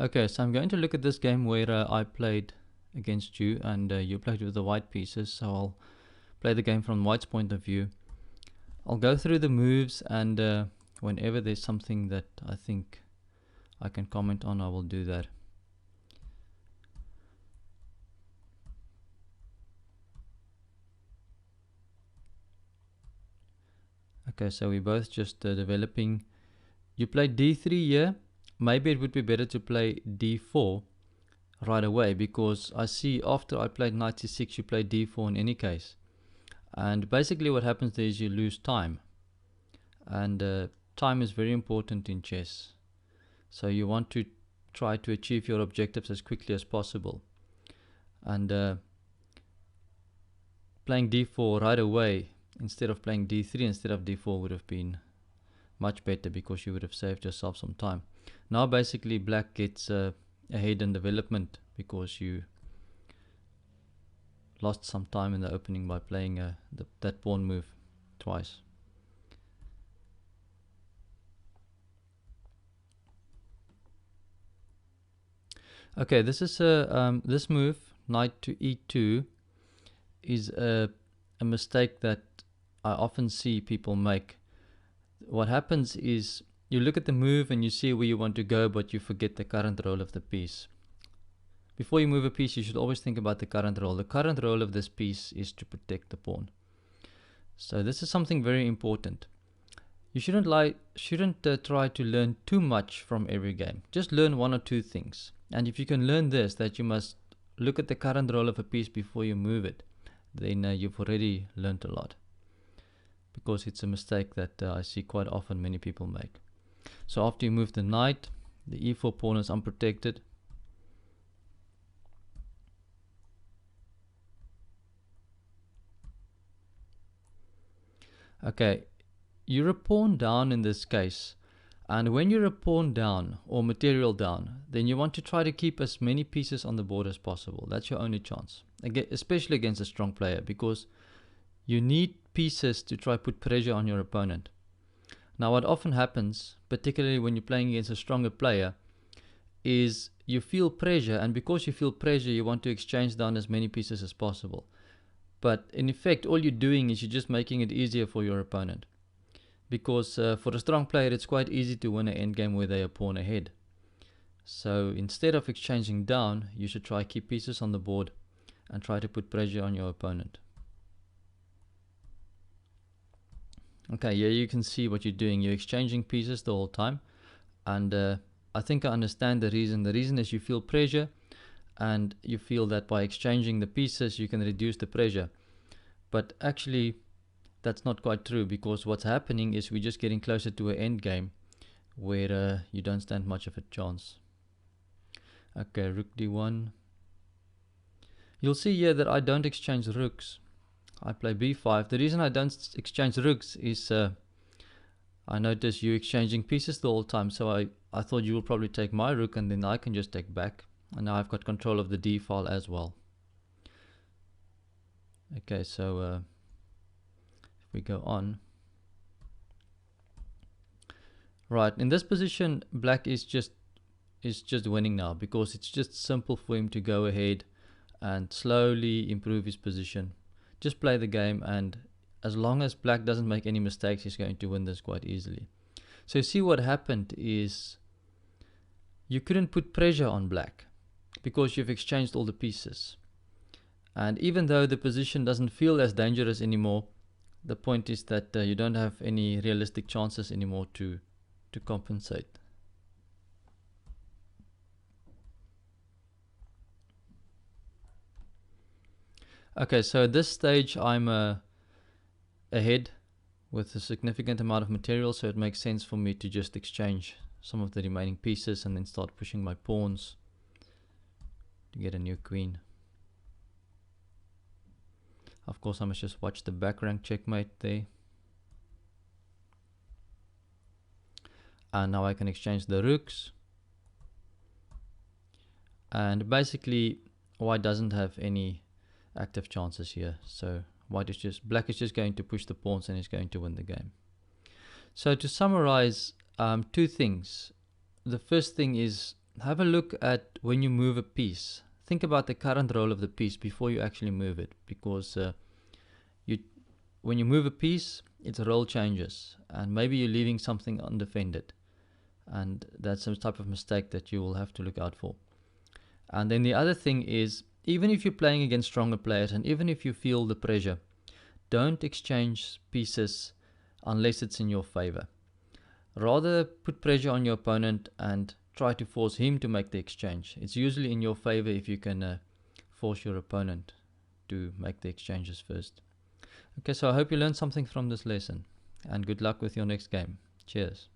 Okay, so I'm going to look at this game where I played against you and you played with the white pieces. So I'll play the game from white's point of view. I'll go through the moves, and whenever there's something that I think I can comment on, I will do that. Okay, so we're both just developing. You play d3 here. Maybe it would be better to play d4 right away, because I see after I played knight c6 you play d4 in any case. And basically what happens there is you lose time. And time is very important in chess. So you want to try to achieve your objectives as quickly as possible. And playing d4 right away instead of playing d3 instead of d4 would have been much better, because you would have saved yourself some time. Now basically black gets ahead in development because you lost some time in the opening by playing that pawn move twice. Okay, this is this move, knight to e2, is a mistake that I often see people make. What happens is you look at the move and you see where you want to go, but you forget the current role of the piece. Before you move a piece, you should always think about the current role. The current role of this piece is to protect the pawn. So this is something very important. You shouldn't try to learn too much from every game. Just learn one or two things. And if you can learn this, that you must look at the current role of a piece before you move it, then you've already learned a lot. Because it's a mistake that I see quite often many people make. So after you move the knight, the e4 pawn is unprotected. Okay, you're a pawn down in this case, and when you're a pawn down or material down, then you want to try to keep as many pieces on the board as possible. That's your only chance, especially against a strong player, because you need pieces to try put pressure on your opponent. Now what often happens, particularly when you're playing against a stronger player, is you feel pressure, and because you feel pressure you want to exchange down as many pieces as possible. But in effect all you're doing is you're just making it easier for your opponent. Because for a strong player it's quite easy to win an endgame where they're a pawn ahead. So instead of exchanging down, you should try keep pieces on the board and try to put pressure on your opponent. Okay, here you can see what you're doing. You're exchanging pieces the whole time, and I think I understand the reason. The reason is you feel pressure, and you feel that by exchanging the pieces you can reduce the pressure. But actually that's not quite true, because what's happening is we're just getting closer to an end game where you don't stand much of a chance. Okay, rook d1. You'll see here that I don't exchange rooks. I play b5. The reason I don't exchange rooks is I notice you exchanging pieces the whole time, so I thought you will probably take my rook and then I can just take back, and now I've got control of the d file as well. Okay, so if we go on, right, in this position black is just winning now, because it's just simple for him to go ahead and slowly improve his position. Just play the game, and as long as black doesn't make any mistakes he's going to win this quite easily. So you see what happened is you couldn't put pressure on black because you've exchanged all the pieces. And even though the position doesn't feel as dangerous anymore, the point is that you don't have any realistic chances anymore to compensate. Okay, so at this stage I'm ahead with a significant amount of material, so it makes sense for me to just exchange some of the remaining pieces and then start pushing my pawns to get a new queen. Of course I must just watch the back rank checkmate there. And now I can exchange the rooks. And basically white doesn't have any active chances here, so black is just going to push the pawns and is going to win the game. So to summarize, two things. The first thing is have a look at when you move a piece. Think about the current role of the piece before you actually move it, because when you move a piece, its role changes, and maybe you're leaving something undefended, and that's some type of mistake that you will have to look out for. And then the other thing is, even if you're playing against stronger players, and even if you feel the pressure, don't exchange pieces unless it's in your favor. Rather put pressure on your opponent and try to force him to make the exchange. It's usually in your favor if you can force your opponent to make the exchanges first. Okay, so I hope you learned something from this lesson, and good luck with your next game. Cheers.